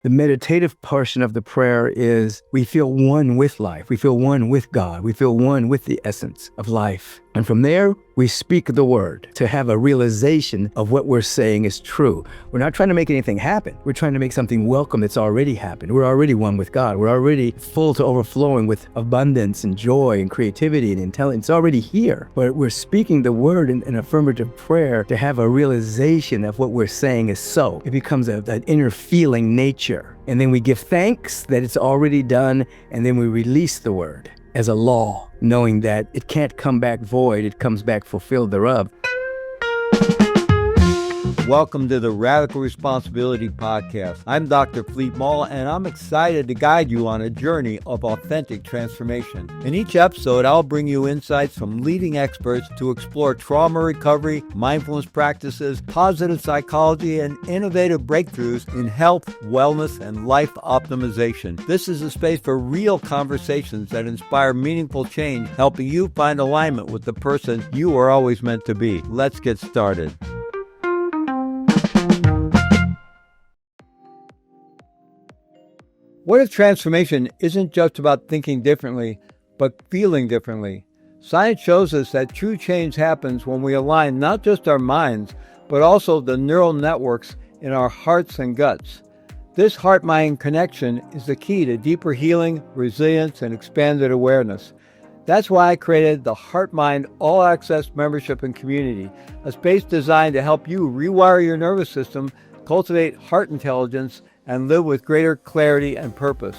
The meditative portion of the prayer is we feel one with life. We feel one with God. We feel one with the essence of life. And from there, we speak the word to have a realization of what we're saying is true. We're not trying to make anything happen. We're trying to make something welcome that's already happened. We're already one with God. We're already full to overflowing with abundance and joy and creativity and intelligence. It's already here. But we're speaking the word in affirmative prayer to have a realization of what we're saying is so. It becomes an inner feeling nature. And then we give thanks that it's already done, and then we release the word as a law, knowing that it can't come back void, it comes back fulfilled thereof. Welcome to the Radical Responsibility Podcast. I'm Dr. Fleet Mall, and I'm excited to guide you on a journey of authentic transformation. In each episode, I'll bring you insights from leading experts to explore trauma recovery, mindfulness practices, positive psychology, and innovative breakthroughs in health, wellness, and life optimization. This is a space for real conversations that inspire meaningful change, helping you find alignment with the person you are always meant to be. Let's get started. What if transformation isn't just about thinking differently, but feeling differently? Science shows us that true change happens when we align not just our minds, but also the neural networks in our hearts and guts. This heart-mind connection is the key to deeper healing, resilience, and expanded awareness. That's why I created the Heart-Mind All-Access Membership and Community, a space designed to help you rewire your nervous system, cultivate heart intelligence, and live with greater clarity and purpose.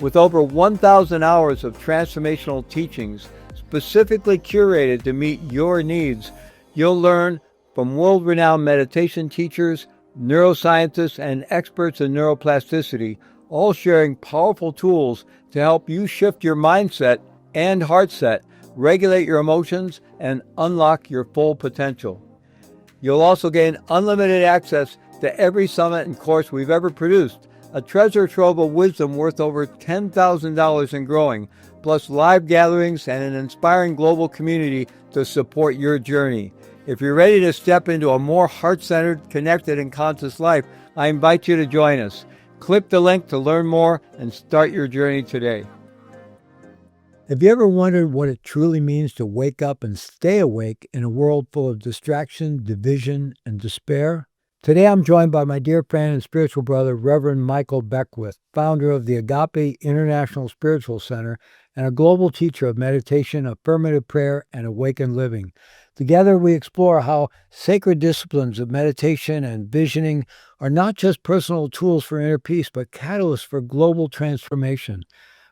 With over 1,000 hours of transformational teachings specifically curated to meet your needs, you'll learn from world-renowned meditation teachers, neuroscientists, and experts in neuroplasticity, all sharing powerful tools to help you shift your mindset and heart set, regulate your emotions, and unlock your full potential. You'll also gain unlimited access to every summit and course we've ever produced, a treasure trove of wisdom worth over $10,000 and growing, plus live gatherings and an inspiring global community to support your journey. If you're ready to step into a more heart-centered, connected, and conscious life, I invite you to join us. Click the link to learn more and start your journey today. Have you ever wondered what it truly means to wake up and stay awake in a world full of distraction, division, and despair? Today I'm joined by my dear friend and spiritual brother, Reverend Michael Beckwith, founder of the Agape International Spiritual Center and a global teacher of meditation, affirmative prayer, and awakened living. Together we explore how sacred disciplines of meditation and visioning are not just personal tools for inner peace, but catalysts for global transformation.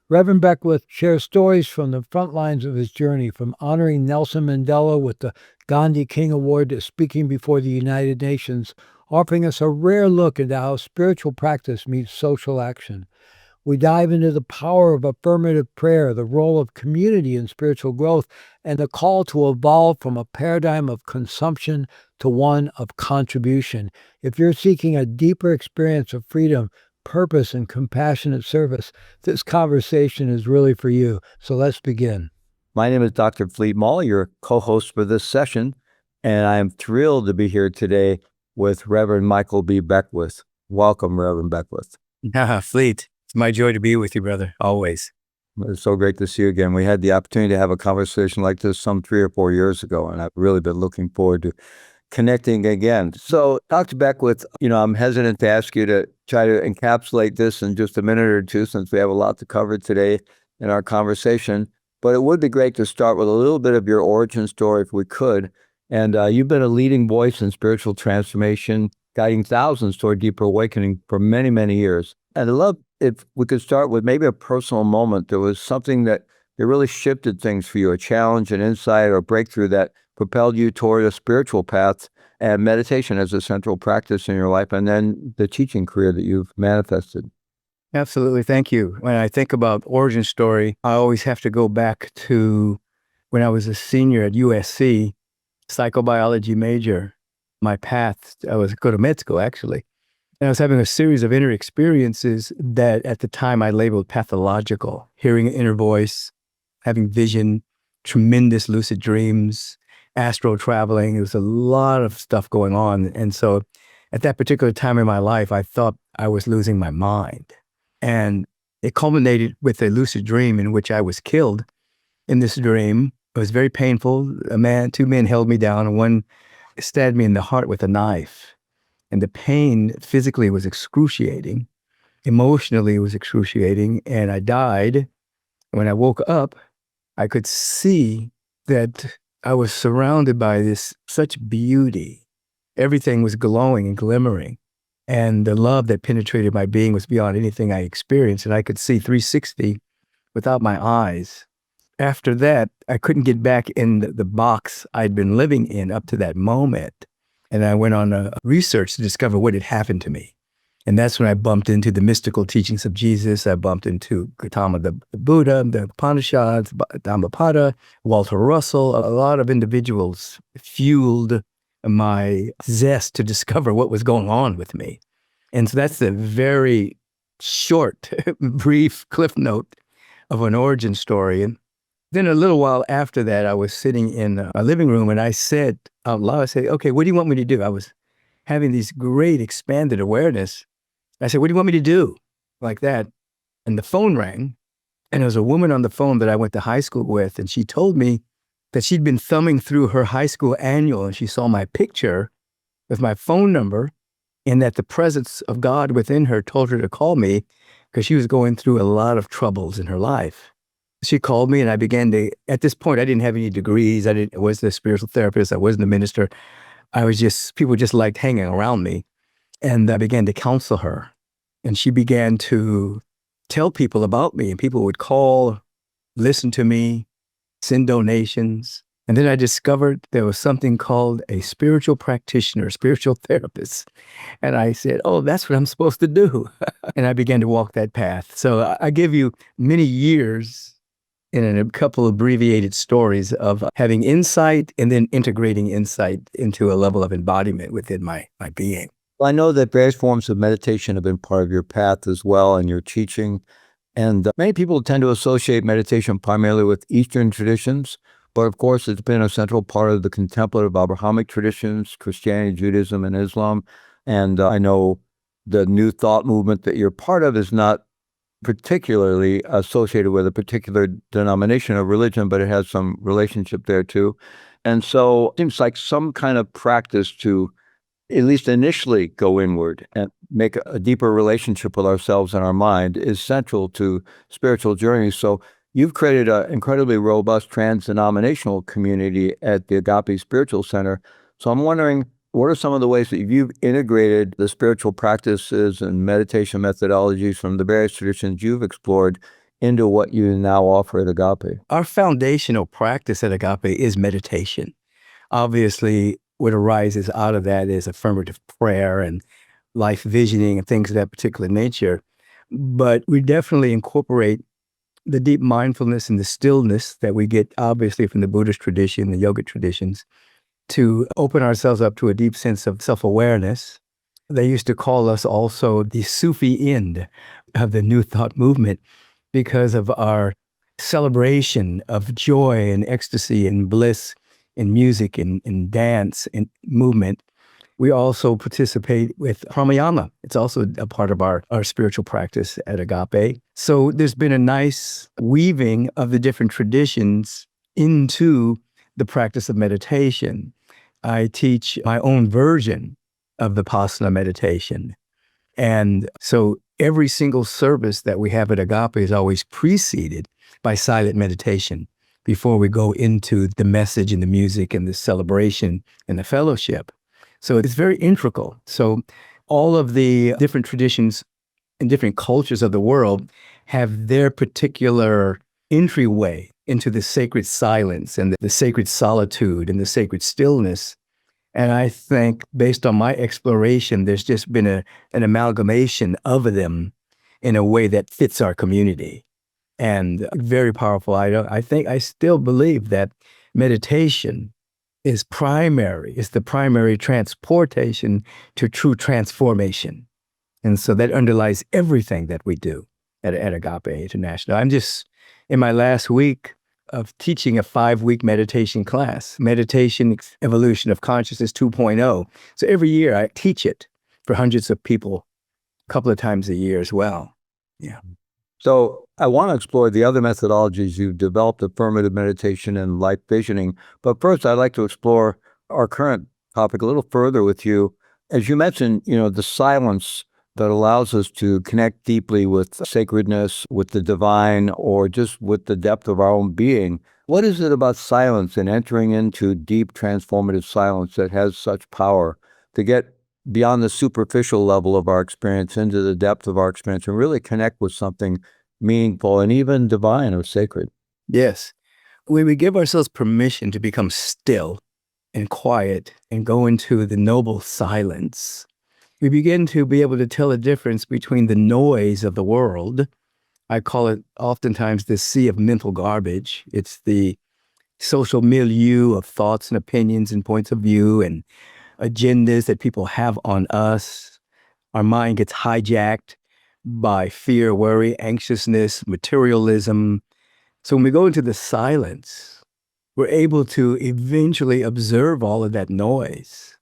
Reverend Beckwith shares stories from the front lines of his journey, from honoring Nelson Mandela with the Gandhi King Award to speaking before the United Nations, offering us a rare look into how spiritual practice meets social action. We dive into the power of affirmative prayer, the role of community in spiritual growth, and the call to evolve from a paradigm of consumption to one of contribution. If you're seeking a deeper experience of freedom, purpose, and compassionate service, this conversation is really for you. So let's begin. My name is Dr. Fleet Mall, your co-host for this session, and I am thrilled to be here today with Reverend Michael B. Beckwith. Welcome, Reverend Beckwith. Fleet, it's my joy to be with you, brother, always. It's so great to see you again. We had the opportunity to have a conversation like this some 3 or 4 years ago, and I've really been looking forward to connecting again. So, Dr. Beckwith, I'm hesitant to ask you to try to encapsulate this in just a minute or two, since we have a lot to cover today in our conversation. But it would be great to start with a little bit of your origin story, if we could. And you've been a leading voice in spiritual transformation, guiding thousands toward deeper awakening for many, many years. And I'd love if we could start with maybe a personal moment. There was something that really shifted things for you, a challenge, an insight, or a breakthrough that propelled you toward a spiritual path and meditation as a central practice in your life, and then the teaching career that you've manifested. Absolutely. Thank you. When I think about origin story, I always have to go back to when I was a senior at USC, psychobiology major. My path, I was going to med school, actually. And I was having a series of inner experiences that at the time I labeled pathological, hearing an inner voice, having vision, tremendous lucid dreams, astral traveling. There was a lot of stuff going on. And so at that particular time in my life, I thought I was losing my mind. And it culminated with a lucid dream in which I was killed. In this dream, it was very painful. Two men held me down, and one stabbed me in the heart with a knife. And the pain physically was excruciating. Emotionally, it was excruciating. And I died. When I woke up, I could see that I was surrounded by this such beauty. Everything was glowing and glimmering. And the love that penetrated my being was beyond anything I experienced. And I could see 360 without my eyes. After that, I couldn't get back in the box I'd been living in up to that moment. And I went on a research to discover what had happened to me. And that's when I bumped into the mystical teachings of Jesus. I bumped into Gautama the Buddha, the Upanishads, Dhammapada, Walter Russell. A lot of individuals fueled my zest to discover what was going on with me. And so that's a very short, brief cliff note of an origin story. And then a little while after that, I was sitting in a living room and I said out loud, I said, okay, what do you want me to do? I was having these great expanded awareness. I said, what do you want me to do? Like that. And the phone rang, and there was a woman on the phone that I went to high school with, and she told me that she'd been thumbing through her high school annual, and she saw my picture with my phone number, and that the presence of God within her told her to call me because she was going through a lot of troubles in her life. She called me, and I began to, at this point, I didn't have any degrees. I wasn't a spiritual therapist. I wasn't a minister. People just liked hanging around me. And I began to counsel her. And she began to tell people about me. And people would call, listen to me, send donations. And then I discovered there was something called a spiritual practitioner, spiritual therapist. And I said, oh, that's what I'm supposed to do. And I began to walk that path. So I give you many years in a couple of abbreviated stories of having insight and then integrating insight into a level of embodiment within my being. Well, I know that various forms of meditation have been part of your path as well and your teaching. And many people tend to associate meditation primarily with Eastern traditions. But of course, it's been a central part of the contemplative Abrahamic traditions, Christianity, Judaism, and Islam. And I know the New Thought movement that you're part of is not particularly associated with a particular denomination of religion, but it has some relationship there too. And so it seems like some kind of practice to at least initially go inward and make a deeper relationship with ourselves and our mind is central to spiritual journeys. So you've created an incredibly robust trans-denominational community at the Agape Spiritual Center. So I'm wondering, what are some of the ways that you've integrated the spiritual practices and meditation methodologies from the various traditions you've explored into what you now offer at Agape? Our foundational practice at Agape is meditation. Obviously, what arises out of that is affirmative prayer and life visioning and things of that particular nature. But we definitely incorporate the deep mindfulness and the stillness that we get obviously from the Buddhist tradition, the yogic traditions, to open ourselves up to a deep sense of self-awareness. They used to call us also the Sufi end of the New Thought movement because of our celebration of joy and ecstasy and bliss in music and dance and movement. We also participate with pranayama. It's also a part of our spiritual practice at Agape. So there's been a nice weaving of the different traditions into the practice of meditation. I teach my own version of the Vipassana meditation. And so every single service that we have at Agape is always preceded by silent meditation before we go into the message and the music and the celebration and the fellowship. So it's very integral. So all of the different traditions and different cultures of the world have their particular entryway into the sacred silence and the sacred solitude and the sacred stillness. And I think based on my exploration, there's just been an amalgamation of them in a way that fits our community. And very powerful. I still believe that meditation is the primary transportation to true transformation. And so that underlies everything that we do at Agape International. I'm just in my last week of teaching a 5-week meditation class, Meditation Evolution of Consciousness 2.0. So every year I teach it for hundreds of people couple of times a year as well. Yeah. So I want to explore the other methodologies you've developed, affirmative meditation and life visioning. But first, I'd like to explore our current topic a little further with you. As you mentioned, the silence that allows us to connect deeply with sacredness, with the divine, or just with the depth of our own being. What is it about silence and entering into deep transformative silence that has such power to get beyond the superficial level of our experience into the depth of our experience and really connect with something meaningful and even divine or sacred? Yes. When we give ourselves permission to become still and quiet and go into the noble silence, we begin to be able to tell the difference between the noise of the world. I call it oftentimes the sea of mental garbage. It's the social milieu of thoughts and opinions and points of view and agendas that people have on us. Our mind gets hijacked by fear, worry, anxiousness, materialism. So when we go into the silence, we're able to eventually observe all of that noise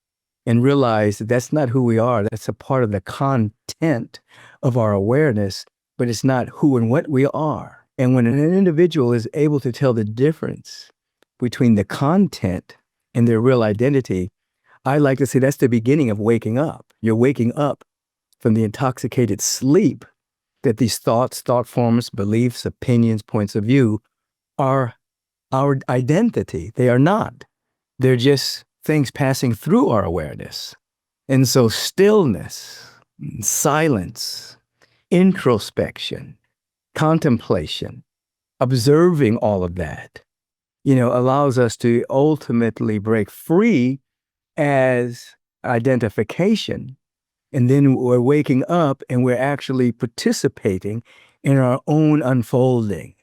and realize that that's not who we are. That's a part of the content of our awareness, but it's not who and what we are. And when an individual is able to tell the difference between the content and their real identity, I like to say that's the beginning of waking up. You're waking up from the intoxicated sleep that these thoughts, thought forms, beliefs, opinions, points of view are our identity. They are not. They're just things passing through our awareness. And so stillness, silence, introspection, contemplation, observing all of that, allows us to ultimately break free as identification. And then we're waking up and we're actually participating in our own unfolding.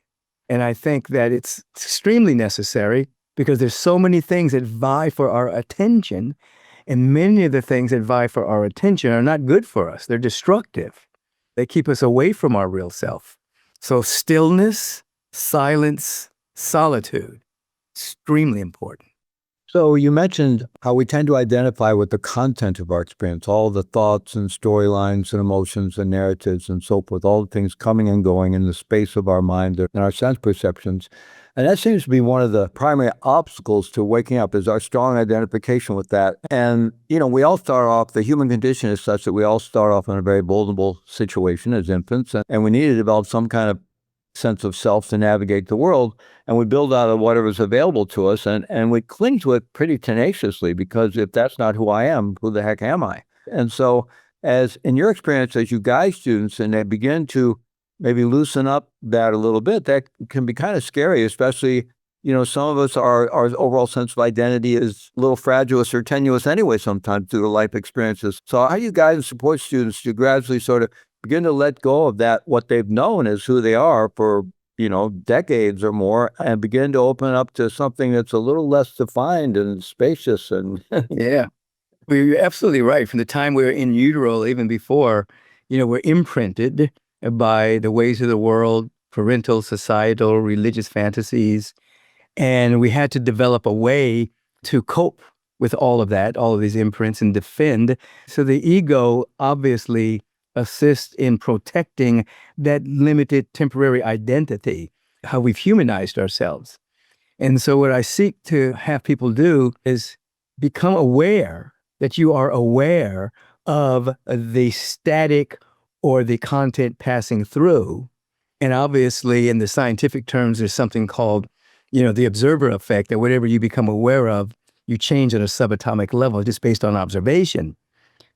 And I think that it's extremely necessary because there's so many things that vie for our attention, and many of the things that vie for our attention are not good for us. They're destructive. They keep us away from our real self. So stillness, silence, solitude, extremely important. So you mentioned how we tend to identify with the content of our experience, all the thoughts and storylines and emotions and narratives and so forth, all the things coming and going in the space of our mind and our sense perceptions. And that seems to be one of the primary obstacles to waking up, is our strong identification with that. And, we all start off, the human condition is such that we all start off in a very vulnerable situation as infants, and we need to develop some kind of sense of self to navigate the world, and we build out of whatever's available to us, and we cling to it pretty tenaciously, because if that's not who I am, who the heck am I? And so, as in your experience, as you guide students and they begin to maybe loosen up that a little bit, that can be kind of scary, especially, some of us, our overall sense of identity is a little fragile or tenuous anyway sometimes through the life experiences. So how do you guide and support students to gradually sort of begin to let go of that, what they've known as who they are for, decades or more, and begin to open up to something that's a little less defined and spacious? And Yeah, well, you're absolutely right. From the time we're in utero, even before, we're imprinted by the ways of the world, parental, societal, religious fantasies. And we had to develop a way to cope with all of that, all of these imprints, and defend. So the ego obviously assists in protecting that limited temporary identity, how we've humanized ourselves. And so what I seek to have people do is become aware that you are aware of the static or the content passing through. And obviously, in the scientific terms, there's something called, the observer effect, that whatever you become aware of, you change at a subatomic level just based on observation.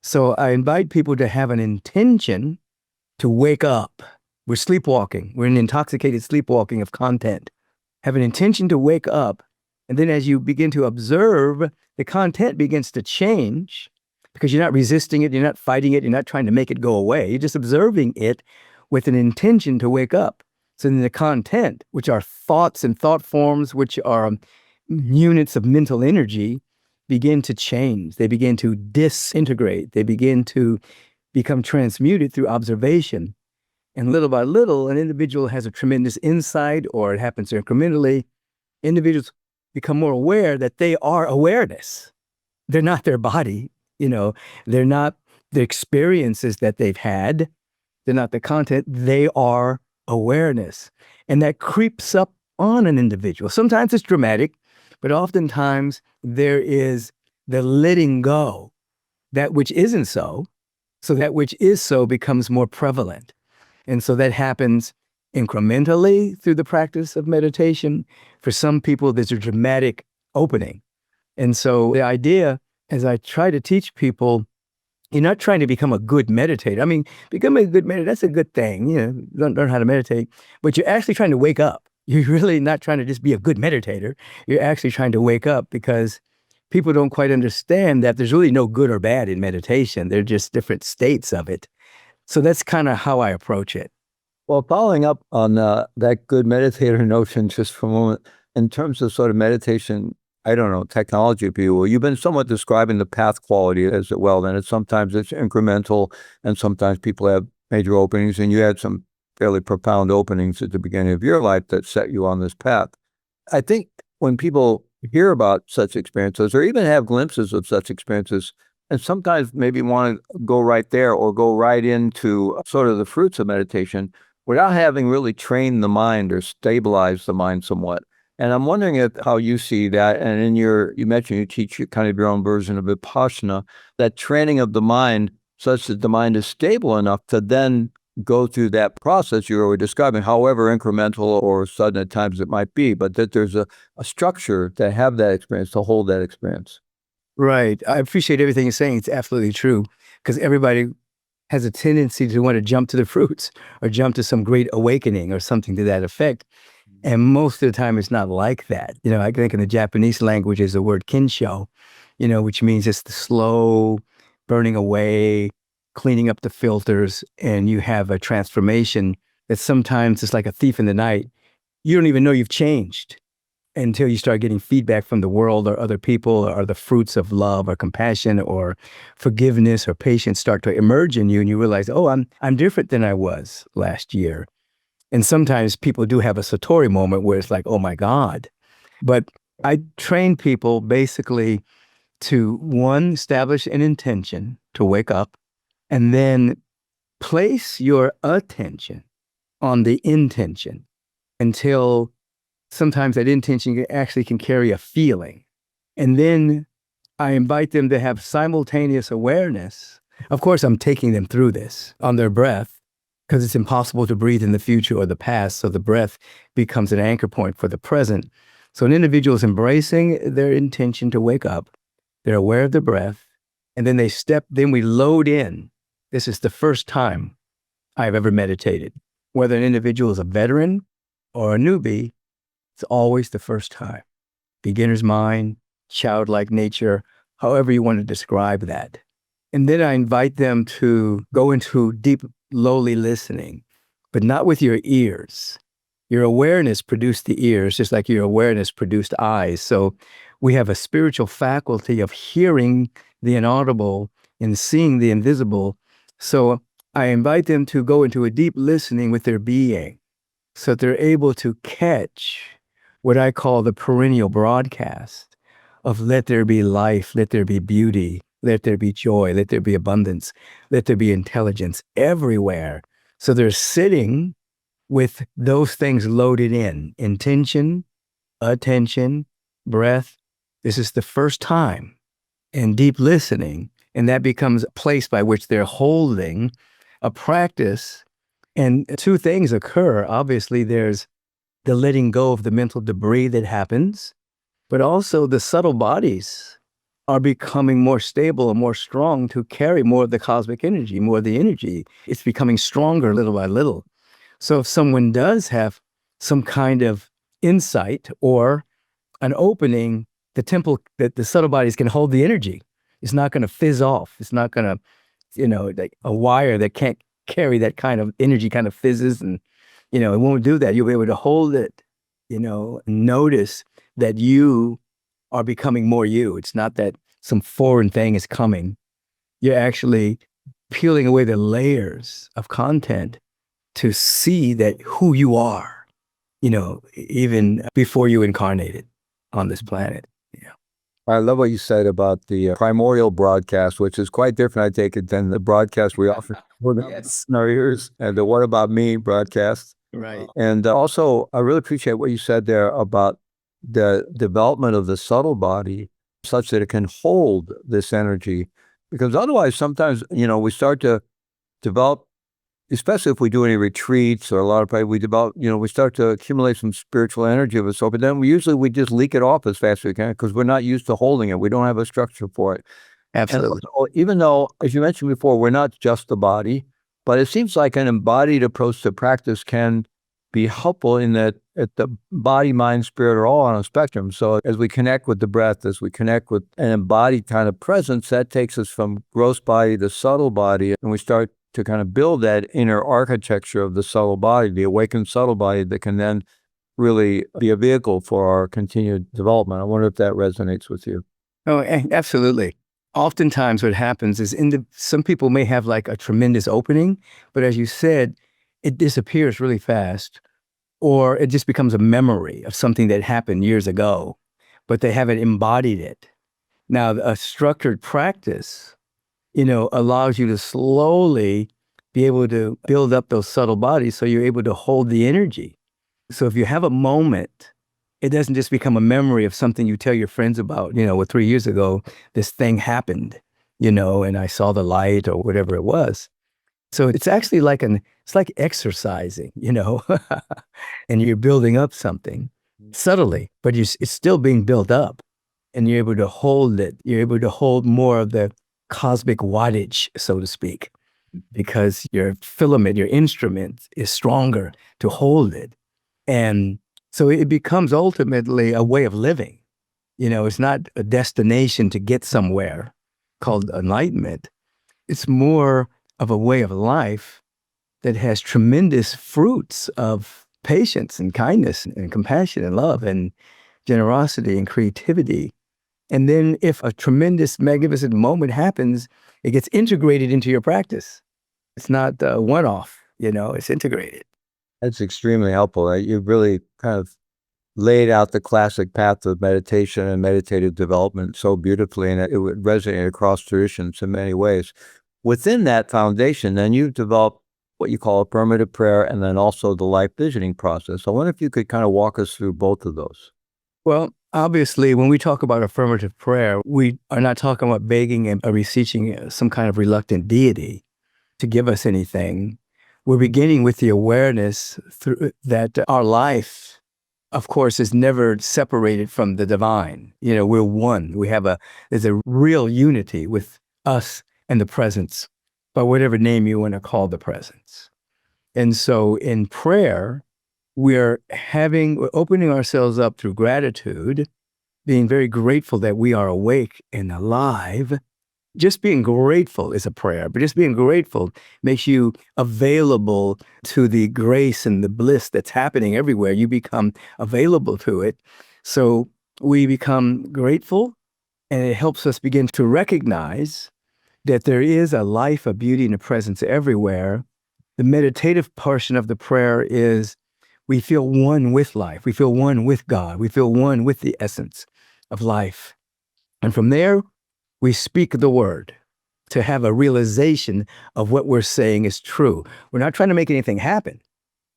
So I invite people to have an intention to wake up. We're sleepwalking. We're in intoxicated sleepwalking of content. Have an intention to wake up. And then as you begin to observe, the content begins to change, because you're not resisting it, you're not fighting it, you're not trying to make it go away. You're just observing it with an intention to wake up. So then the content, which are thoughts and thought forms, which are units of mental energy, begin to change. They begin to disintegrate. They begin to become transmuted through observation. And little by little, an individual has a tremendous insight, or it happens incrementally. Individuals become more aware that they are awareness. They're not their body. They're not the experiences that they've had. They're not the content. They are awareness. And that creeps up on an individual. Sometimes it's dramatic, but oftentimes there is the letting go, that which isn't so. So that which is so becomes more prevalent. And so that happens incrementally through the practice of meditation. For some people, there's a dramatic opening. And so the idea, as I try to teach people, you're not trying to become a good meditator. I mean, becoming a good meditator, that's a good thing, learn how to meditate, but you're actually trying to wake up. You're really not trying to just be a good meditator. You're actually trying to wake up, because people don't quite understand that there's really no good or bad in meditation. They're just different states of it. So that's kind of how I approach it. Well, following up on that good meditator notion just for a moment, in terms of sort of meditation, I don't know, technology, if you will, you've been somewhat describing the path quality as well. And sometimes it's incremental, and sometimes people have major openings, and you had some fairly profound openings at the beginning of your life that set you on this path. I think when people hear about such experiences, or even have glimpses of such experiences, and sometimes maybe want to go right there or go right into sort of the fruits of meditation without having really trained the mind or stabilized the mind somewhat. And I'm wondering how you see that. And you mentioned you teach kind of your own version of Vipassana, that training of the mind such that the mind is stable enough to then go through that process you were describing, however incremental or sudden at times it might be, but that there's a structure to have that experience, to hold that experience. Right. I appreciate everything you're saying. It's absolutely true, because everybody has a tendency to want to jump to the fruits or jump to some great awakening or something to that effect. And most of the time it's not like that. I think in the Japanese language is the word kinsho, which means it's the slow burning away, cleaning up the filters, and you have a transformation that sometimes it's like a thief in the night. You don't even know you've changed until you start getting feedback from the world or other people, or the fruits of love or compassion or forgiveness or patience start to emerge in you, and you realize, oh, I'm different than I was last year. And sometimes people do have a Satori moment where it's like, oh my God. But I train people basically to, one, establish an intention to wake up, and then place your attention on the intention until sometimes that intention actually can carry a feeling. And then I invite them to have simultaneous awareness. Of course, I'm taking them through this on their breath, because it's impossible to breathe in the future or the past. So the breath becomes an anchor point for the present. So an individual is embracing their intention to wake up. They're aware of the breath. And then then we load in. This is the first time I've ever meditated. Whether an individual is a veteran or a newbie, it's always the first time. Beginner's mind, childlike nature, however you want to describe that. And then I invite them to go into deep, lowly listening, but not with your ears. Your awareness produced the ears, just like your awareness produced eyes. So we have a spiritual faculty of hearing the inaudible and seeing the invisible. So I invite them to go into a deep listening with their being, so that they're able to catch what I call the perennial broadcast of let there be life, let there be beauty, let there be joy, let there be abundance, let there be intelligence everywhere. So they're sitting with those things loaded in: intention, attention, breath. This is the first time, and deep listening. And that becomes a place by which they're holding a practice. And two things occur. Obviously, there's the letting go of the mental debris that happens, but also the subtle bodies are becoming more stable and more strong to carry more of the cosmic energy, more of the energy. It's becoming stronger little by little. So if someone does have some kind of insight or an opening, the subtle bodies can hold the energy. It's not going to fizz off. It's not going to, like a wire that can't carry that kind of energy kind of fizzes, and, it won't do that. You'll be able to hold it, notice that you are becoming more you. It's not that some foreign thing is coming. You're actually peeling away the layers of content to see that who you are, even before you incarnated on this planet. I love what you said about the primordial broadcast, which is quite different, I take it, than the broadcast we often put Yes. in our ears, and the "What About Me" broadcast. Right. And also, I really appreciate what you said there about the development of the subtle body such that it can hold this energy. Because otherwise, sometimes, we start to develop, especially if we do any retreats or a lot of prayer, we start to accumulate some spiritual energy of us. So, but then we just leak it off as fast as we can because we're not used to holding it. We don't have a structure for it. And Absolutely. also, even though, as you mentioned before, we're not just the body, but it seems like an embodied approach to practice can be helpful in that the body, mind, spirit are all on a spectrum. So as we connect with the breath, as we connect with an embodied kind of presence, that takes us from gross body to subtle body, and we start to kind of build that inner architecture of the subtle body, the awakened subtle body that can then really be a vehicle for our continued development. I wonder if that resonates with you. Oh, absolutely. Oftentimes what happens is some people may have like a tremendous opening, but as you said, it disappears really fast, or it just becomes a memory of something that happened years ago, but they haven't embodied it. Now, a structured practice, allows you to slowly be able to build up those subtle bodies so you're able to hold the energy. So if you have a moment, it doesn't just become a memory of something you tell your friends about, 3 years ago, this thing happened, and I saw the light or whatever it was. So it's actually it's like exercising, and you're building up something subtly, but it's still being built up, and you're able to hold it. You're able to hold more of the cosmic wattage, so to speak, because your filament, your instrument is stronger to hold it. And so it becomes ultimately a way of living. It's not a destination to get somewhere called enlightenment. It's more of a way of life that has tremendous fruits of patience and kindness and compassion and love and generosity and creativity. And then if a tremendous, magnificent moment happens, it gets integrated into your practice. It's not a one-off, it's integrated. That's extremely helpful. You really kind of laid out the classic path of meditation and meditative development so beautifully, and it would resonate across traditions in many ways. Within that foundation, then you've developed what you call affirmative prayer and then also the life visioning process. I wonder if you could kind of walk us through both of those. Well, obviously, when we talk about affirmative prayer, we are not talking about begging and beseeching some kind of reluctant deity to give us anything. We're beginning with the awareness that our life, of course, is never separated from the divine. We're one. There's a real unity with us and the presence, by whatever name you want to call the presence. And so in prayer, we're opening ourselves up through gratitude, being very grateful that we are awake and alive. Just being grateful is a prayer, but just being grateful makes you available to the grace and the bliss that's happening everywhere. You become available to it. So we become grateful, and it helps us begin to recognize that there is a life, a beauty, and a presence everywhere. The meditative portion of the prayer is we feel one with life. We feel one with God. We feel one with the essence of life. And from there, we speak the word to have a realization of what we're saying is true. We're not trying to make anything happen.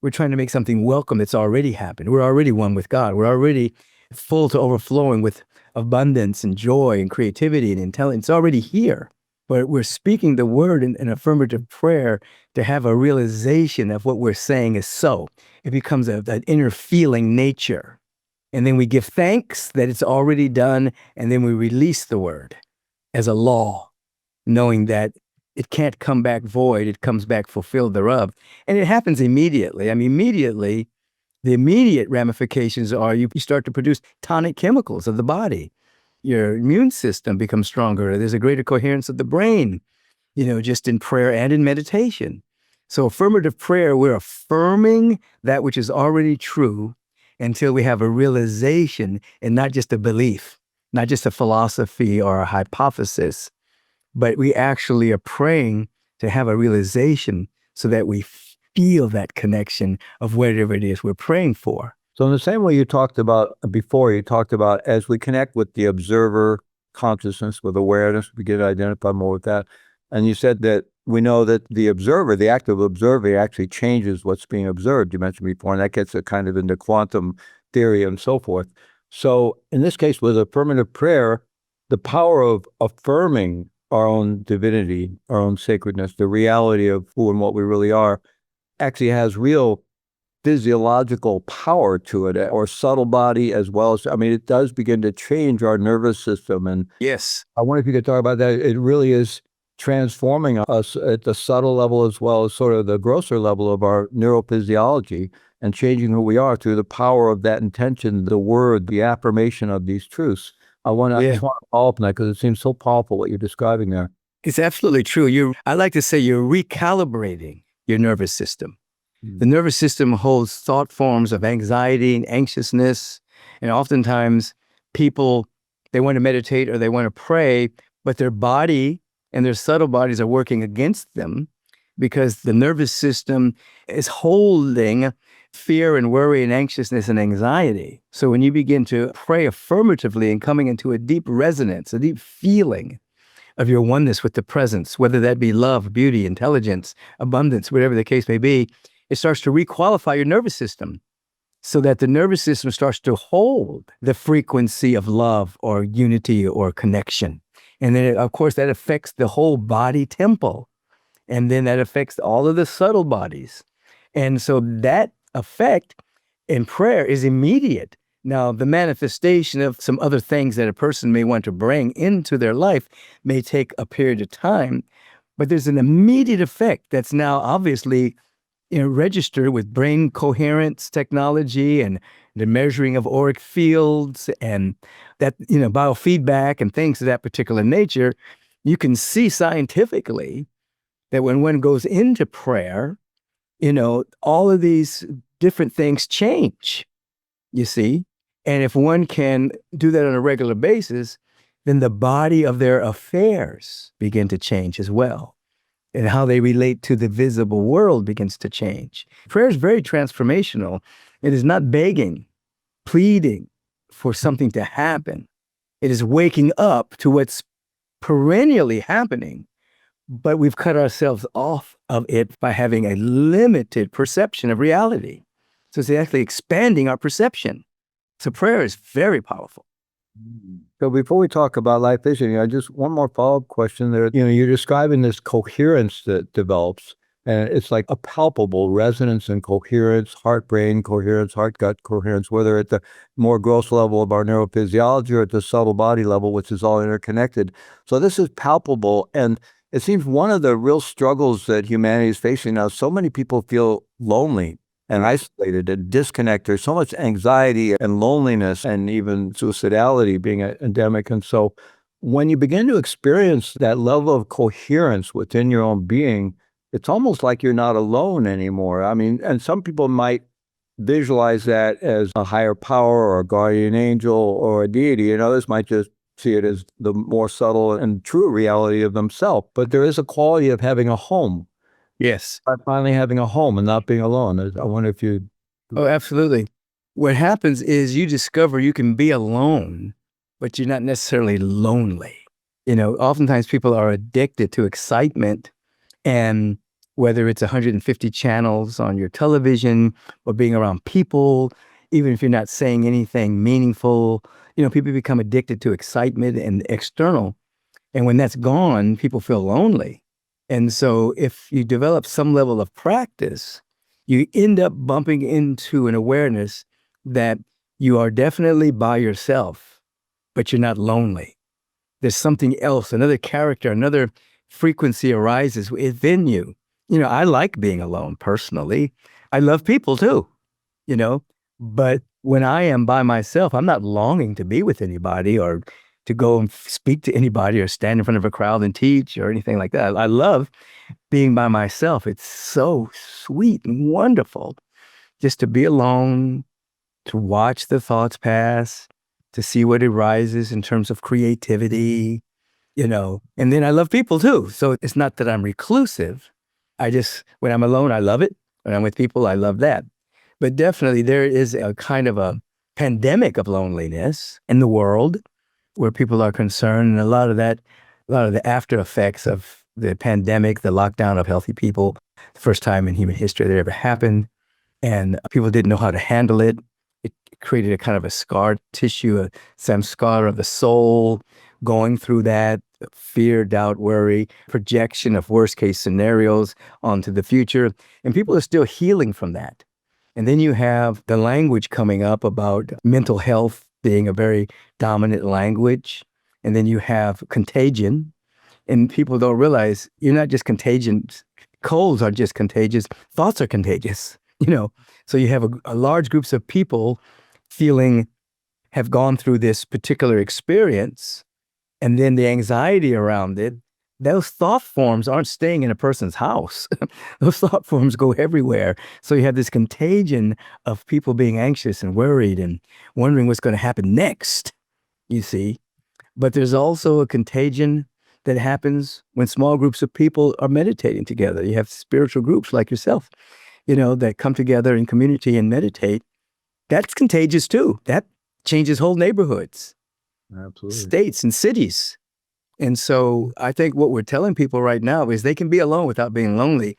We're trying to make something welcome that's already happened. We're already one with God. We're already full to overflowing with abundance and joy and creativity and intelligence. It's already here. But we're speaking the word in affirmative prayer to have a realization of what we're saying is so. It becomes an inner feeling nature. And then we give thanks that it's already done, and then we release the word as a law, knowing that it can't come back void, it comes back fulfilled thereof. And it happens immediately. Immediately, the immediate ramifications are you start to produce tonic chemicals of the body. Your immune system becomes stronger. There's a greater coherence of the brain, just in prayer and in meditation. So affirmative prayer, we're affirming that which is already true until we have a realization and not just a belief, not just a philosophy or a hypothesis, but we actually are praying to have a realization so that we feel that connection of whatever it is we're praying for. So in the same way you talked about before, you talked about as we connect with the observer consciousness, with awareness, we get to identify more with that. And you said that we know that the observer, the active observer, actually changes what's being observed. You mentioned before, and that gets it kind of into quantum theory and so forth. So in this case, with affirmative prayer, the power of affirming our own divinity, our own sacredness, the reality of who and what we really are, actually has real physiological power to it, or subtle body as well as, I mean, it does begin to change our nervous system. And Yes. I wonder if you could talk about that. It really is transforming us at the subtle level as well as sort of the grosser level of our neurophysiology, and changing who we are through the power of that intention, the word, the affirmation of these truths. I Yeah. just want to follow up on that because it seems so powerful what you're describing there. It's absolutely true. I like to say you're recalibrating your nervous system. The nervous system holds thought forms of anxiety and anxiousness. And oftentimes people, they want to meditate or they want to pray, but their body and their subtle bodies are working against them because the nervous system is holding fear and worry and anxiousness and anxiety. So when you begin to pray affirmatively and coming into a deep resonance, a deep feeling of your oneness with the presence, whether that be love, beauty, intelligence, abundance, whatever the case may be, it starts to requalify your nervous system so that the nervous system starts to hold the frequency of love or unity or connection. And then, of course, that affects the whole body temple. And then that affects all of the subtle bodies. And so that effect in prayer is immediate. Now, the manifestation of some other things that a person may want to bring into their life may take a period of time, but there's an immediate effect that's now obviously registered with brain coherence technology and the measuring of auric fields and that, biofeedback and things of that particular nature. You can see scientifically that when one goes into prayer, all of these different things change, you see. And if one can do that on a regular basis, then the body of their affairs begin to change as well. And how they relate to the visible world begins to change. Prayer is very transformational. It is not begging, pleading for something to happen. It is waking up to what's perennially happening, but we've cut ourselves off of it by having a limited perception of reality. So it's actually expanding our perception. So prayer is very powerful. So before we talk about life vision, just one more follow-up question there. You're describing this coherence that develops, and it's like a palpable resonance and coherence, heart-brain coherence, heart-gut coherence, whether at the more gross level of our neurophysiology or at the subtle body level, which is all interconnected. So this is palpable, and it seems one of the real struggles that humanity is facing now, so many people feel lonely and isolated and disconnected. There's so much anxiety and loneliness and even suicidality being endemic. And so when you begin to experience that level of coherence within your own being, it's almost like you're not alone anymore. I mean, and some people might visualize that as a higher power or a guardian angel or a deity, and others might just see it as the more subtle and true reality of themselves. But there is a quality of having a home. Yes. Finally having a home and not being alone. I wonder if you... Oh, absolutely. What happens is you discover you can be alone, but you're not necessarily lonely. Oftentimes people are addicted to excitement, and whether it's 150 channels on your television or being around people, even if you're not saying anything meaningful, people become addicted to excitement and external. And when that's gone, people feel lonely. And so if you develop some level of practice, you end up bumping into an awareness that you are definitely by yourself, but you're not lonely. There's something else, another character, another frequency arises within you. I like being alone personally. I love people too, but when I am by myself, I'm not longing to be with anybody or to go and speak to anybody or stand in front of a crowd and teach or anything like that. I love being by myself. It's so sweet and wonderful just to be alone, to watch the thoughts pass, to see what arises in terms of creativity, and then I love people too. So it's not that I'm reclusive. When I'm alone, I love it. When I'm with people, I love that. But definitely there is a kind of a pandemic of loneliness in the world where people are concerned. And a lot of the after effects of the pandemic, the lockdown of healthy people, the first time in human history that ever happened. And people didn't know how to handle it. It created a kind of a scar tissue, some scar of the soul going through that, fear, doubt, worry, projection of worst case scenarios onto the future. And people are still healing from that. And then you have the language coming up about mental health being a very dominant language. And then you have contagion. And people don't realize you're not just contagion. Colds are just contagious. Thoughts are contagious, So you have a large groups of people have gone through this particular experience. And then the anxiety around it, those thought forms aren't staying in a person's house. Those thought forms go everywhere. So you have this contagion of people being anxious and worried and wondering what's going to happen next, you see. But there's also a contagion that happens when small groups of people are meditating together. You have spiritual groups like yourself, that come together in community and meditate. That's contagious too. That changes whole neighborhoods, Absolutely. states and cities. And so I think what we're telling people right now is they can be alone without being lonely.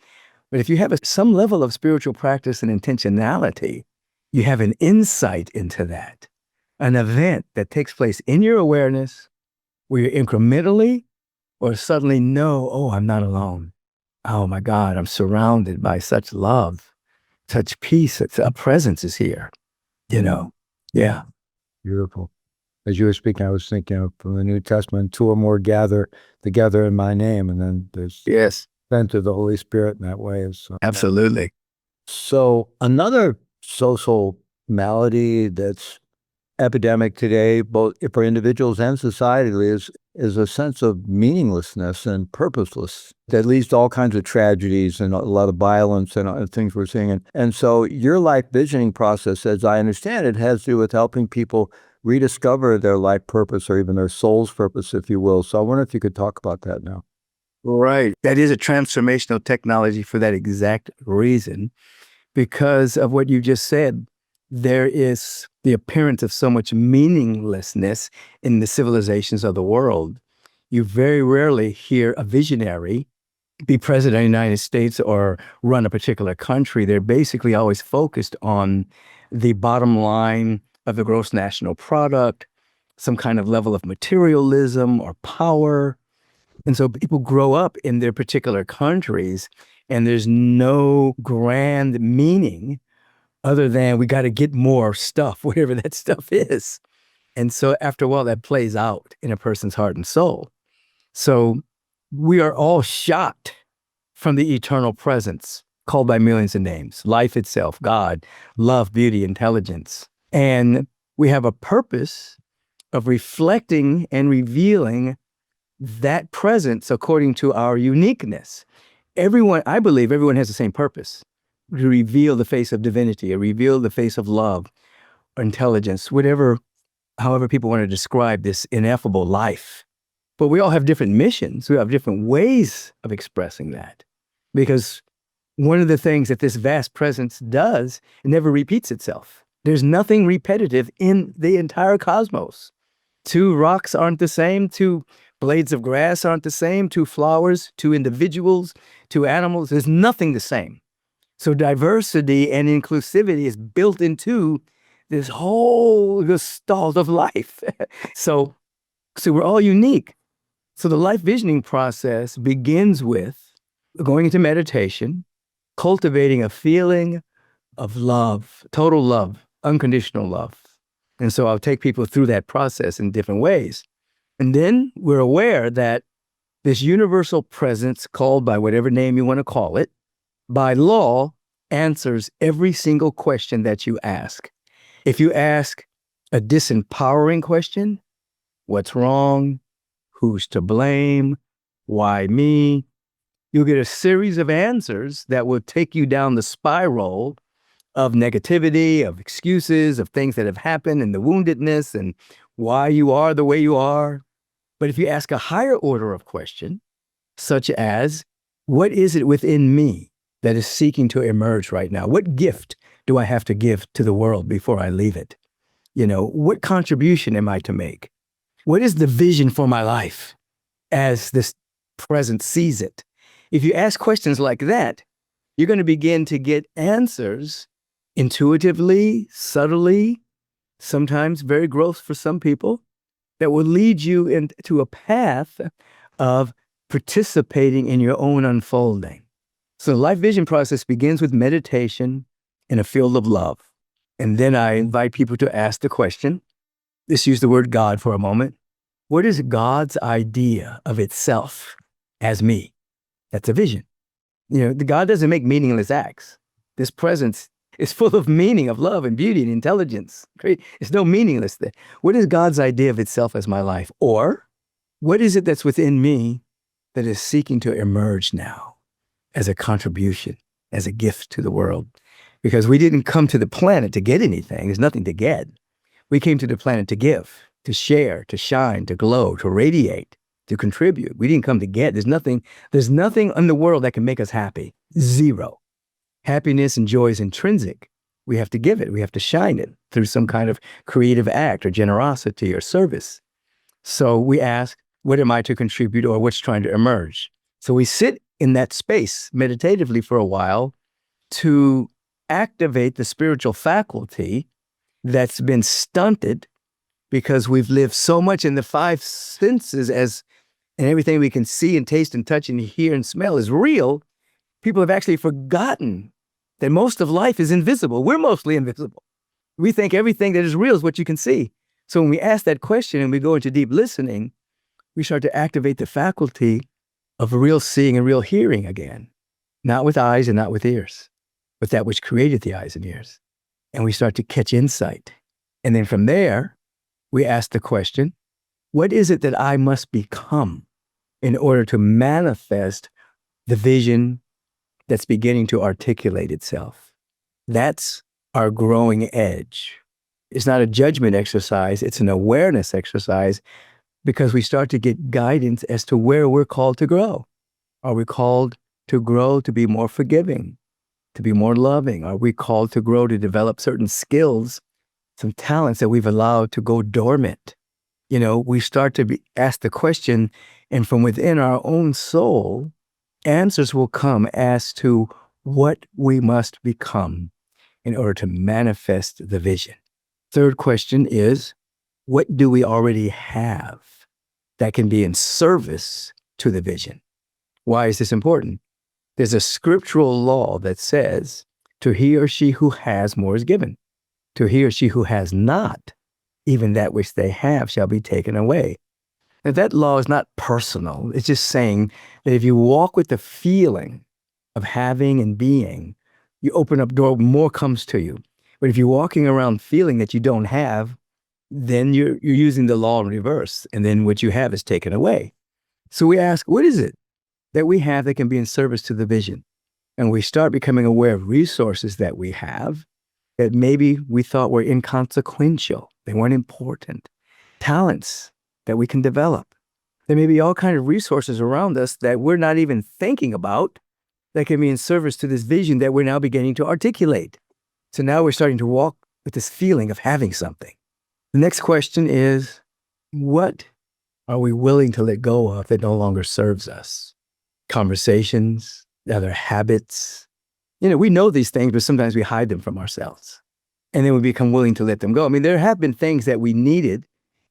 But if you have some level of spiritual practice and intentionality, you have an insight into that, an event that takes place in your awareness where you incrementally or suddenly know, oh, I'm not alone. Oh my God, I'm surrounded by such love, such peace, a presence is here, Yeah. Beautiful. As you were speaking, I was thinking of from the New Testament, 2 or more gather together in my name, and then there's Yes, sent of the Holy Spirit in that way. absolutely. So another social malady that's epidemic today, both for individuals and societally, is a sense of meaninglessness and purposeless that leads to all kinds of tragedies and a lot of violence and things we're seeing. And so your life visioning process, as I understand it, has to do with helping people rediscover their life purpose or even their soul's purpose, if you will. So I wonder if you could talk about that now. Right. That is a transformational technology for that exact reason. Because of what you just said, there is the appearance of so much meaninglessness in the civilizations of the world. You very rarely hear a visionary be president of the United States or run a particular country. They're basically always focused on the bottom line of the gross national product, some kind of level of materialism or power. And so people grow up in their particular countries and there's no grand meaning other than we got to get more stuff, whatever that stuff is. And so after a while, that plays out in a person's heart and soul. So we are all shot from the eternal presence, called by millions of names, life itself, God, love, beauty, intelligence. And we have a purpose of reflecting and revealing that presence according to our uniqueness. I believe everyone has the same purpose, to reveal the face of divinity, or reveal the face of love, or intelligence, however people want to describe this ineffable life. But we all have different missions. We have different ways of expressing that. Because one of the things that this vast presence does, it never repeats itself. There's nothing repetitive in the entire cosmos. 2 rocks aren't the same, 2 blades of grass aren't the same, 2 flowers, 2 individuals, 2 animals. There's nothing the same. So diversity and inclusivity is built into this whole gestalt of life. So we're all unique. So the life visioning process begins with going into meditation, cultivating a feeling of love, total love, unconditional love. And so I'll take people through that process in different ways. And then we're aware that this universal presence, called by whatever name you want to call it, by law, answers every single question that you ask. If you ask a disempowering question, what's wrong? Who's to blame? Why me? You'll get a series of answers that will take you down the spiral of negativity, of excuses, of things that have happened and the woundedness and why you are the way you are. But if you ask a higher order of question, such as, what is it within me that is seeking to emerge right now? What gift do I have to give to the world before I leave it? What contribution am I to make? What is the vision for my life as this present sees it? If you ask questions like that, you're going to begin to get answers intuitively, subtly, sometimes very gross for some people, that will lead you into a path of participating in your own unfolding. So the life vision process begins with meditation in a field of love. And then I invite people to ask the question, let's use the word God for a moment. What is God's idea of itself as me? That's a vision. God doesn't make meaningless acts. This presence is full of meaning, of love and beauty and intelligence. Great. It's no meaningless thing. What is God's idea of itself as my life? Or what is it that's within me that is seeking to emerge now as a contribution, as a gift to the world? Because we didn't come to the planet to get anything. There's nothing to get. We came to the planet to give, to share, to shine, to glow, to radiate, to contribute. We didn't come to get. There's nothing in the world that can make us happy. Zero. Happiness and joy is intrinsic. We have to give it. We have to shine it through some kind of creative act or generosity or service. So we ask, what am I to contribute, or what's trying to emerge? So we sit in that space meditatively for a while to activate the spiritual faculty that's been stunted because we've lived so much in the five senses and everything we can see and taste and touch and hear and smell is real. People have actually forgotten that most of life is invisible. We're mostly invisible. We think everything that is real is what you can see. So when we ask that question and we go into deep listening, we start to activate the faculty of real seeing and real hearing again, not with eyes and not with ears, but that which created the eyes and ears. And we start to catch insight. And then from there, we ask the question, what is it that I must become in order to manifest the vision that's beginning to articulate itself? That's our growing edge. It's not a judgment exercise, it's an awareness exercise, because we start to get guidance as to where we're called to grow. Are we called to grow to be more forgiving, to be more loving? Are we called to grow to develop certain skills, some talents that we've allowed to go dormant? We start to ask the question, and from within our own soul, answers will come as to what we must become in order to manifest the vision. Third question is, what do we already have that can be in service to the vision? Why is this important? There's a scriptural law that says, to he or she who has, more is given. To he or she who has not, even that which they have shall be taken away. Now, that law is not personal. It's just saying that if you walk with the feeling of having and being, you open up door, more comes to you. But if you're walking around feeling that you don't have, then you're using the law in reverse, and then what you have is taken away. So we ask, what is it that we have that can be in service to the vision? And we start becoming aware of resources that we have that maybe we thought were inconsequential. They weren't important. Talents that we can develop. There may be all kinds of resources around us that we're not even thinking about that can be in service to this vision that we're now beginning to articulate. So now we're starting to walk with this feeling of having something. The next question is, what are we willing to let go of that no longer serves us? Conversations, other habits. We know these things, but sometimes we hide them from ourselves. And then we become willing to let them go. I mean, there have been things that we needed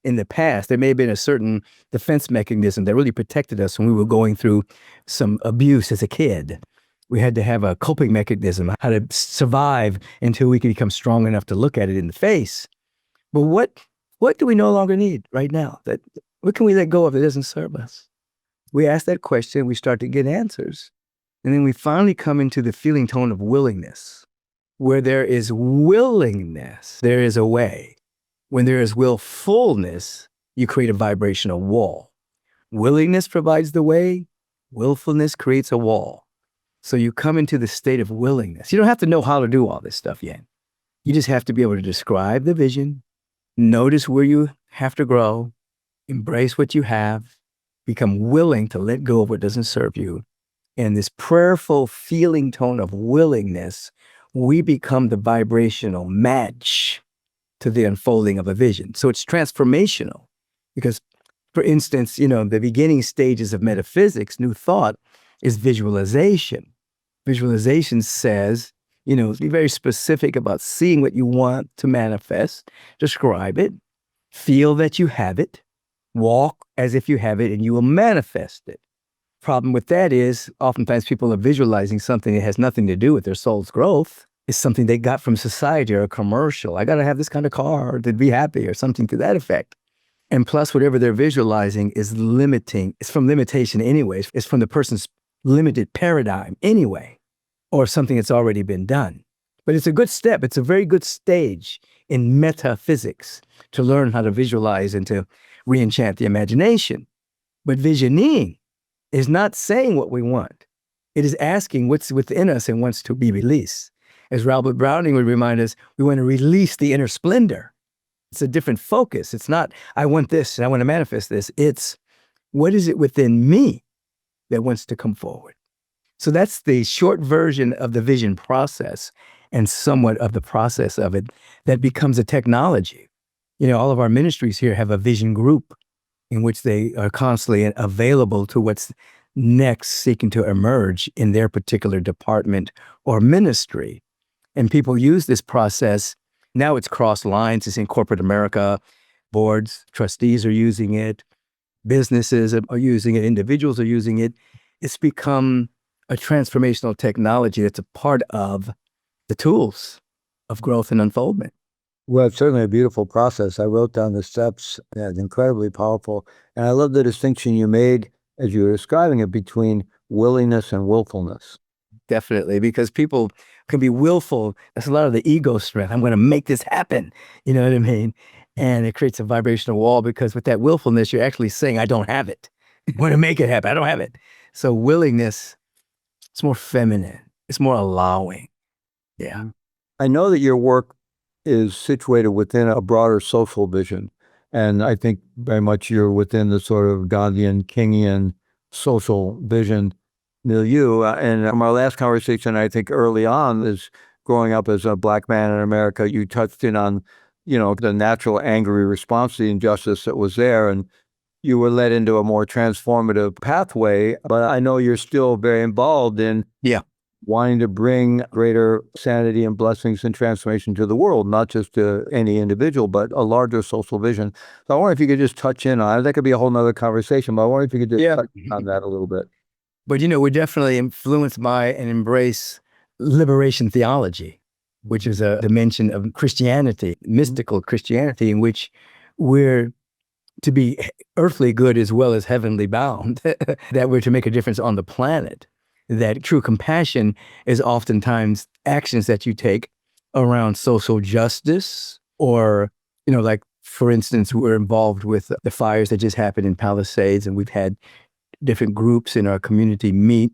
in the past. There may have been a certain defense mechanism that really protected us when we were going through some abuse as a kid. We had to have a coping mechanism, how to survive until we could become strong enough to look at it in the face. But what do we no longer need right now? What can we let go of that doesn't serve us? We ask that question, we start to get answers. And then we finally come into the feeling tone of willingness. Where there is willingness, there is a way. When there is willfulness, you create a vibrational wall. Willingness provides the way, willfulness creates a wall. So you come into the state of willingness. You don't have to know how to do all this stuff yet. You just have to be able to describe the vision, notice where you have to grow, embrace what you have, become willing to let go of what doesn't serve you. And this prayerful feeling tone of willingness we become the vibrational match to the unfolding of a vision. So it's transformational because, for instance, the beginning stages of metaphysics, new thought, is visualization. Visualization says, be very specific about seeing what you want to manifest, describe it, feel that you have it, walk as if you have it, and you will manifest it. Problem with that is oftentimes people are visualizing something that has nothing to do with their soul's growth. It's something they got from society or a commercial. I got to have this kind of car to be happy or something to that effect. And plus, whatever they're visualizing is limiting. It's from limitation anyways. It's from the person's limited paradigm anyway, or something that's already been done. But it's a good step. It's a very good stage in metaphysics to learn how to visualize and to re-enchant the imagination. But visioning is not saying what we want. It is asking what's within us and wants to be released. As Robert Browning would remind us, we want to release the inner splendor. It's a different focus. It's not, I want this and I want to manifest this. It's, what is it within me that wants to come forward? So that's the short version of the vision process and somewhat of the process of it that becomes a technology. All of our ministries here have a vision group in which they are constantly available to what's next seeking to emerge in their particular department or ministry. And people use this process. Now it's crossed lines. It's in corporate America. Boards, trustees are using it. Businesses are using it. Individuals are using it. It's become a transformational technology that's a part of the tools of growth and unfoldment. Well, it's certainly a beautiful process. I wrote down the steps. Yeah, it's incredibly powerful. And I love the distinction you made as you were describing it between willingness and willfulness. Definitely, because people can be willful. That's a lot of the ego strength. I'm going to make this happen. You know what I mean? And it creates a vibrational wall because with that willfulness, you're actually saying, I don't have it. I want to make it happen. I don't have it. So willingness, it's more feminine. It's more allowing. Yeah. I know that your work is situated within a broader social vision. And I think very much you're within the sort of Gandhian, Kingian social vision milieu. And from our last conversation, I think early on is growing up as a Black man in America, you touched in on, the natural angry response to the injustice that was there. And you were led into a more transformative pathway. But I know you're still very involved in wanting to bring greater sanity and blessings and transformation to the world, not just to any individual, but a larger social vision. So I wonder if you could just touch in on it. That could be a whole nother conversation, but I wonder if you could just touch on that a little bit. But, we're definitely influenced by and embrace liberation theology, which is a dimension of Christianity, mystical Christianity, in which we're to be earthly good as well as heavenly bound, that we're to make a difference on the planet. That true compassion is oftentimes actions that you take around social justice or, like, for instance, we're involved with the fires that just happened in Palisades, and we've had different groups in our community meet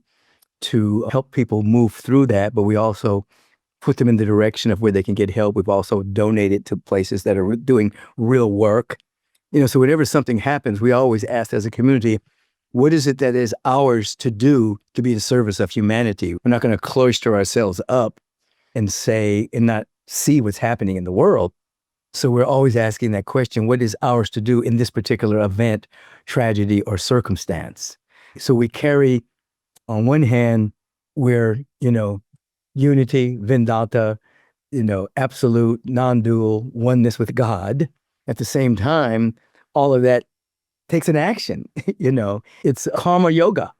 to help people move through that, but we also put them in the direction of where they can get help. We've also donated to places that are doing real work. So whenever something happens, we always ask as a community, what is it that is ours to do to be in service of humanity? We're not going to cloister ourselves up and say and not see what's happening in the world. So we're always asking that question, what is ours to do in this particular event, tragedy, or circumstance? So we carry, on one hand, we're, unity, Vedanta, absolute, non-dual oneness with God. At the same time, all of that takes an action. It's karma yoga,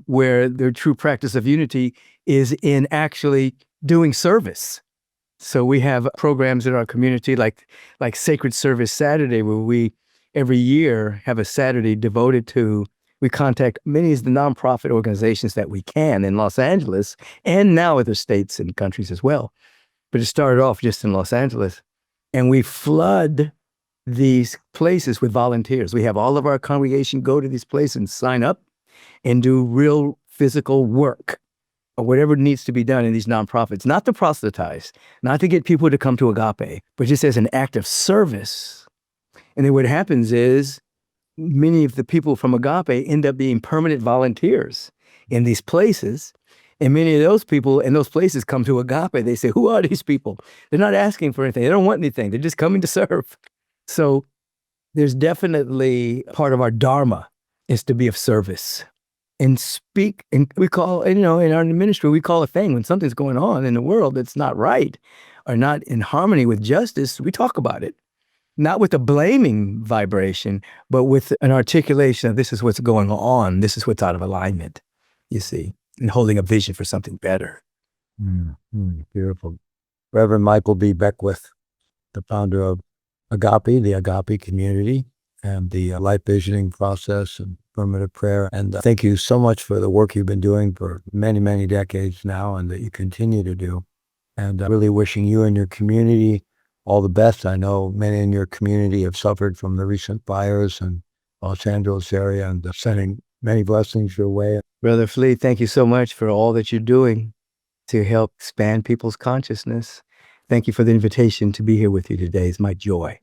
where the true practice of unity is in actually doing service. So we have programs in our community like Sacred Service Saturday, where we every year have a Saturday devoted to, we contact many of the nonprofit organizations that we can in Los Angeles and now other states and countries as well. But it started off just in Los Angeles. And we flood these places with volunteers. We have all of our congregation go to these places and sign up and do real physical work or whatever needs to be done in these nonprofits, not to proselytize, not to get people to come to Agape, but just as an act of service. And then what happens is many of the people from Agape end up being permanent volunteers in these places. And many of those people in those places come to Agape. They say, who are these people? They're not asking for anything. They don't want anything. They're just coming to serve. So there's definitely part of our dharma is to be of service and speak. And we call, in our ministry, we call a thing when something's going on in the world that's not right or not in harmony with justice, we talk about it. Not with a blaming vibration, but with an articulation of this is what's going on. This is what's out of alignment, you see, and holding a vision for something better. Beautiful. Reverend Michael B. Beckwith, the founder of Agape, the Agape community, and the life visioning process and affirmative prayer. And thank you so much for the work you've been doing for many, many decades now and that you continue to do. And really wishing you and your community all the best. I know many in your community have suffered from the recent fires in Los Angeles area, and sending many blessings your way. Brother Flea, thank you so much for all that you're doing to help expand people's consciousness. Thank you for the invitation to be here with you today. It's my joy.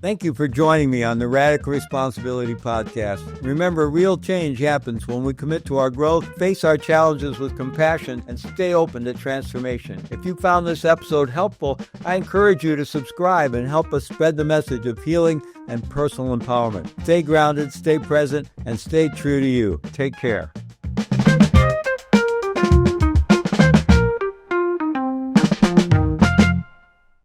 Thank you for joining me on the Radical Responsibility Podcast. Remember, real change happens when we commit to our growth, face our challenges with compassion, and stay open to transformation. If you found this episode helpful, I encourage you to subscribe and help us spread the message of healing and personal empowerment. Stay grounded, stay present, and stay true to you. Take care.